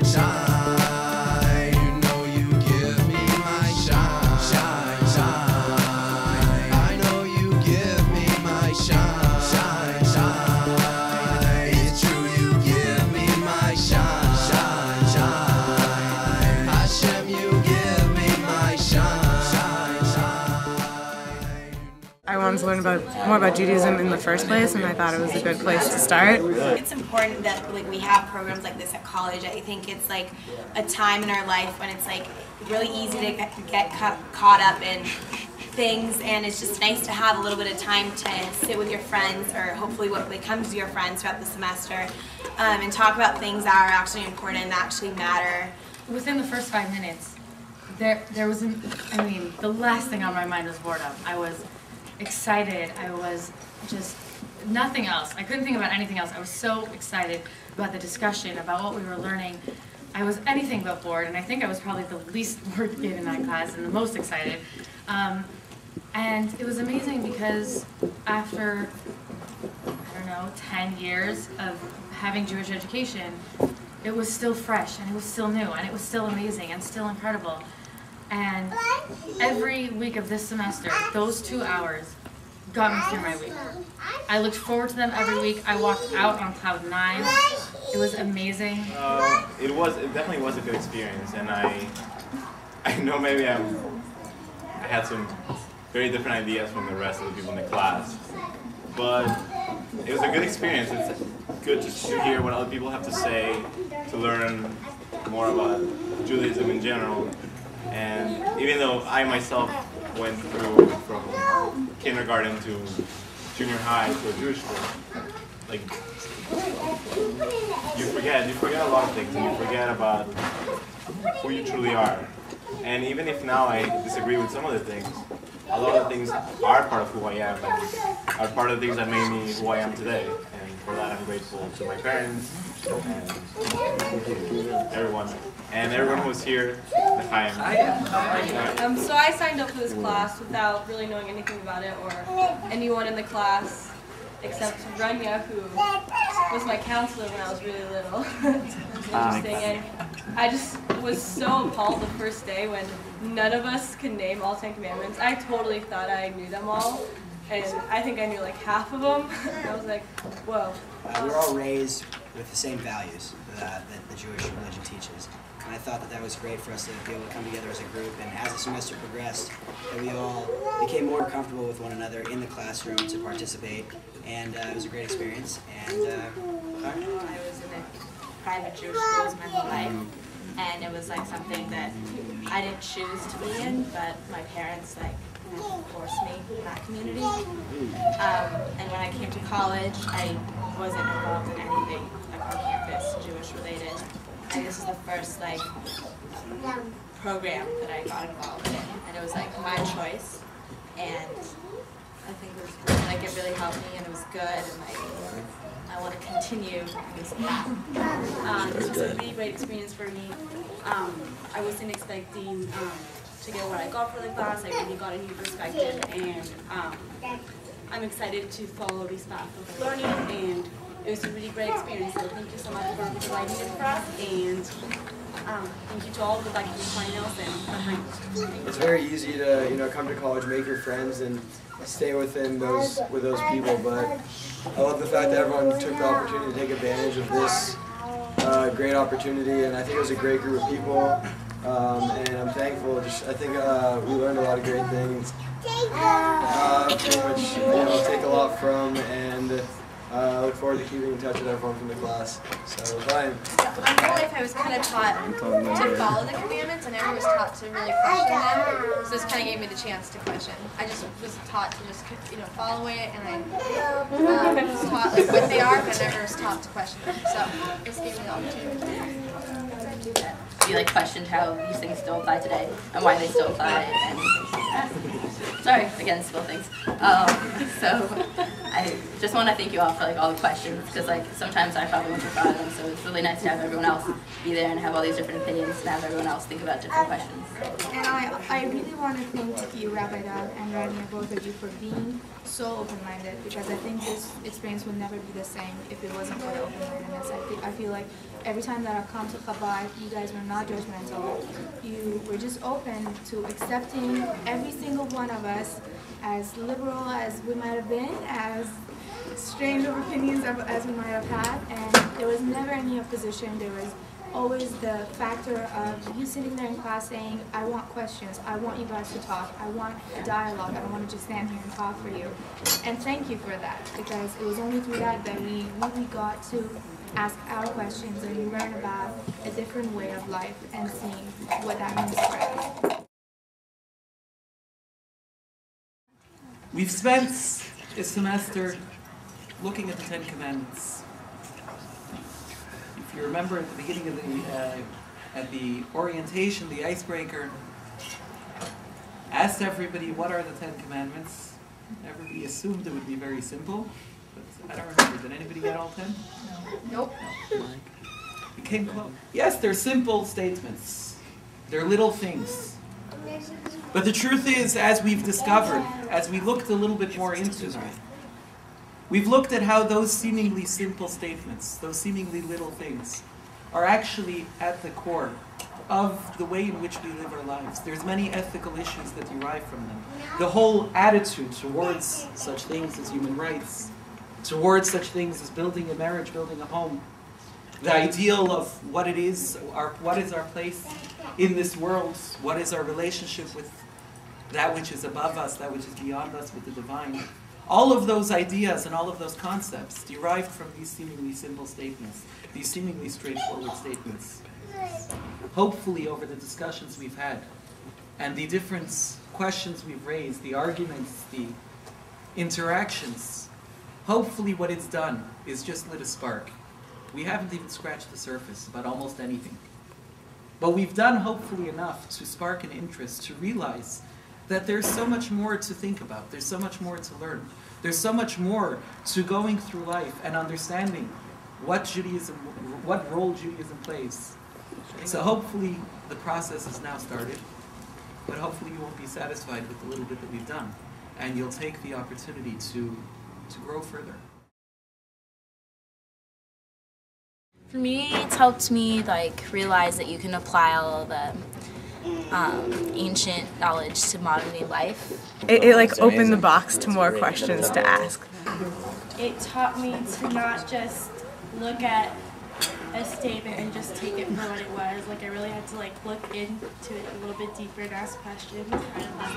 shine, shine. You know you give me my shine, shine, shine. I know you give me my shine, shine, shine. It's true, you give me my shine, shine, shine. Hashem, you give me my shine, shine, shine. I wanted to learn more about Judaism in the first place, and I thought it was a good place to start. It's important that we have programs like this at college. I think it's like a time in our life when it's like really easy to get caught up in things, and it's just nice to have a little bit of time to sit with your friends, or hopefully what becomes your friends throughout the semester, and talk about things that are actually important and that actually matter. Within the first 5 minutes, there wasn't, I mean, the last thing on my mind was boredom. I was excited. I was just nothing else. I couldn't think about anything else. I was so excited about the discussion, about what we were learning. I was anything but bored, and I think I was probably the least bored kid in that class and the most excited. And it was amazing because after, I don't know, 10 years of having Jewish education, it was still fresh, and it was still new, and it was still amazing and still incredible. And every week of this semester, those 2 hours got me through my week. I looked forward to them every week. I walked out on cloud 9. It was amazing. It definitely was a good experience, and I know maybe I had some very different ideas from the rest of the people in the class, but it was a good experience. It's good just to hear what other people have to say, to learn more about Judaism in general. And even though I myself went through from kindergarten to junior high to a Jewish school, like, you forget a lot of things, and you forget about who you truly are. And even if now I disagree with some of the things, a lot of the things are part of who I am, and are part of the things that made me who I am today. And for that I'm grateful to my parents, and everyone who was here. So I signed up for this class without really knowing anything about it or anyone in the class except Rania, who was my counselor when I was really little. It's interesting, and I just was so appalled the first day when none of us could name all 10 commandments. I totally thought I knew them all, and I think I knew like half of them. I was like, whoa. We're all raised with the same values that the Jewish religion teaches. And I thought that was great for us to be able to come together as a group, and as the semester progressed, that we all became more comfortable with one another in the classroom to participate, and it was a great experience. And I was in a private Jewish schools my whole life, and it was like something that I didn't choose to be in, but my parents like forced me in that community. And when I came to college, I wasn't involved in anything like on campus Jewish related. And this is the first like program that I got involved in, and it was like my choice, and I think it was like it really helped me, and it was good, and like I want to continue this path. This was a really great experience for me. I wasn't expecting to get what I got for the class. I really got a new perspective, and I'm excited to follow this path of learning, and it was a really great experience. So thank you so much for providing it for us, and thank you to all. Good luck in your finals and It's very easy to come to college, make your friends, and stay within those people. But I love the fact that everyone took the opportunity to take advantage of this great opportunity, and I think it was a great group of people. And I'm thankful. I think we learned a lot of great things, which I'll take a lot from, and I look forward to keeping in touch with everyone from the class. So, bye. My whole life I was kind of taught to follow the commandments, and everyone was taught to really question them. So this kind of gave me the chance to question. I just was taught to just follow it, and I was taught like what they are, but I never was taught to question them. So this gave me the opportunity to do that. You like questioned how these things still apply today and why they still apply and things like that. Sorry, again, spill things. So I just want to thank you all for like all the questions, because like sometimes I probably wouldn't have thought of them, so it's really nice to have everyone else be there and have all these different opinions and have everyone else think about different questions. And I really want to thank you, Rabbi Doug and Rania, both of you, for being so open-minded, because I think this experience would never be the same if it wasn't for the open-mindedness. I feel like every time that I've come to Chabad, you guys were not judgmental. You were just open to accepting every single one of us, as liberal as we might have been, as strange of opinions as we might have had, and there was never any opposition. There was always the factor of you sitting there in class saying, I want questions, I want you guys to talk, I want a dialogue, I don't want to just stand here and talk for you. And thank you for that, because it was only through that that we really got to ask our questions and learn about a different way of life and seeing what that means for us. We've spent a semester looking at the Ten Commandments. If you remember at the beginning of at the orientation, the icebreaker asked everybody, what are the Ten Commandments? Everybody assumed it would be very simple, but I don't remember. Did anybody get all 10? Nope. No. It came close. Yes, they're simple statements. They're little things. But the truth is, as we've discovered, as we looked a little bit more into them, we've looked at how those seemingly simple statements, those seemingly little things, are actually at the core of the way in which we live our lives. There's many ethical issues that derive from them. The whole attitude towards such things as human rights, towards such things as building a marriage, building a home, the ideal of what it is, what is our place in this world, what is our relationship with that which is above us, that which is beyond us, with the divine. All of those ideas and all of those concepts derived from these seemingly simple statements, these seemingly straightforward statements. Hopefully, over the discussions we've had and the different questions we've raised, the arguments, the interactions, hopefully what it's done is just lit a spark. We haven't even scratched the surface about almost anything. But we've done hopefully enough to spark an interest, to realize that there's so much more to think about, there's so much more to learn, there's so much more to going through life and understanding what role Judaism plays. So hopefully the process has now started, but hopefully you won't be satisfied with the little bit that we've done, and you'll take the opportunity to grow further. For me, it's helped me realize that you can apply all of the ancient knowledge to modern day life. It opened the box to more questions to ask. It taught me to not just look at a statement and just take it for what it was. I really had to look into it a little bit deeper and ask questions.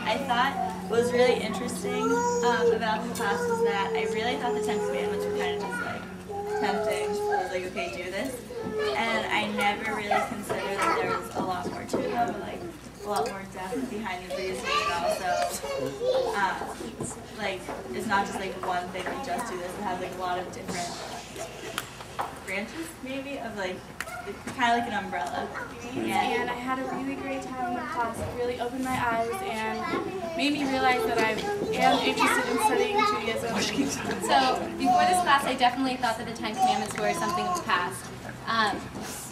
I thought what was really interesting about the class was that I really thought the 10 Commandments were kind of just tempting. So I was like, okay, do this. And I never really considered that there was a lot more to them, a lot more depth behind the reasoning, and also, it's not just one thing, you just do this. It has a lot of different branches, maybe, of kind of like an umbrella. And I had a really great time in the class. It really opened my eyes and made me realize that I am interested in studying Judaism. So before this class, I definitely thought that the 10 Commandments were something of the past.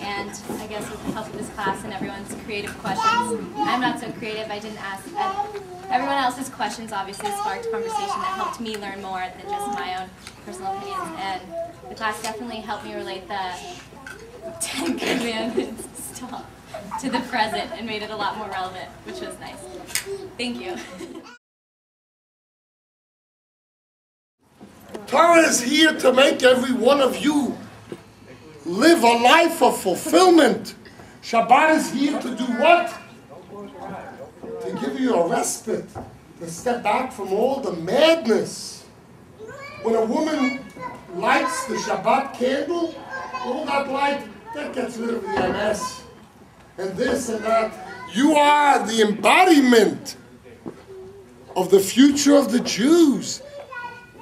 And I guess with the help of this class and everyone's creative questions, I'm not so creative. I didn't ask. Everyone else's questions obviously sparked conversation that helped me learn more than just my own personal opinions. And the class definitely helped me relate the 10 Commandments to the present and made it a lot more relevant, which was nice. Thank you. Torah is here to make every one of you live a life of fulfillment. Shabbat is here to do what? To give you a respite, to step back from all the madness. When a woman lights the Shabbat candle, all that light, that gets rid of the MS and this and that. You are the embodiment of the future of the Jews.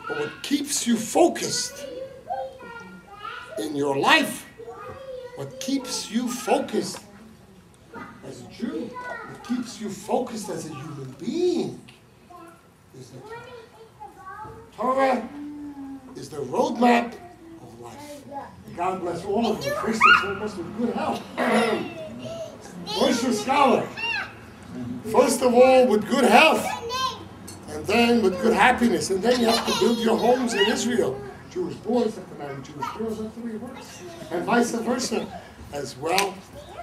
But what keeps you focused in your life, what keeps you focused as a Jew, what keeps you focused as a human being is the Torah. Torah is the roadmap of life. God bless all of you, first and foremost with good health. Voice your scholar. First of all, with good health, and then with good happiness, and then you have to build your homes in Israel. Jewish boys have to marry Jewish girls, have to reverse, and vice versa as well.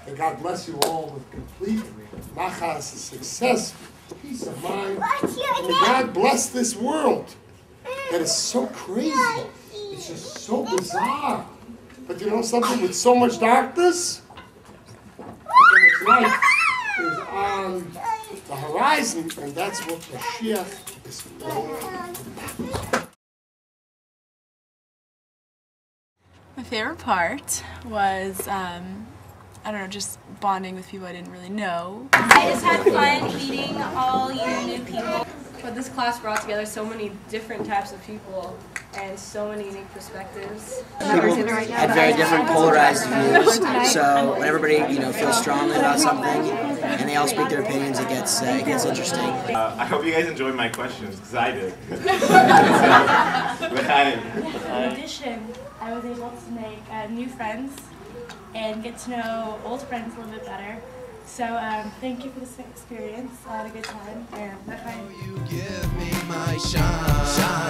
And God bless you all with complete machas, success, peace of mind. And God bless this world that is so crazy. It's just so bizarre. But you know something, with so much darkness, so much light is on the horizon, and that's what Mashiach is for. My favorite part was, I don't know, just bonding with people I didn't really know. I just had fun meeting all you new people. But this class brought together so many different types of people and so many unique perspectives. People had very different polarized views, so when everybody feels strongly about something and they all speak their opinions, it gets interesting. I hope you guys enjoyed my questions, because I did. In addition, I was able to make new friends and get to know old friends a little bit better. So thank you for this experience. I had a good time, and bye-bye. You give me my shine.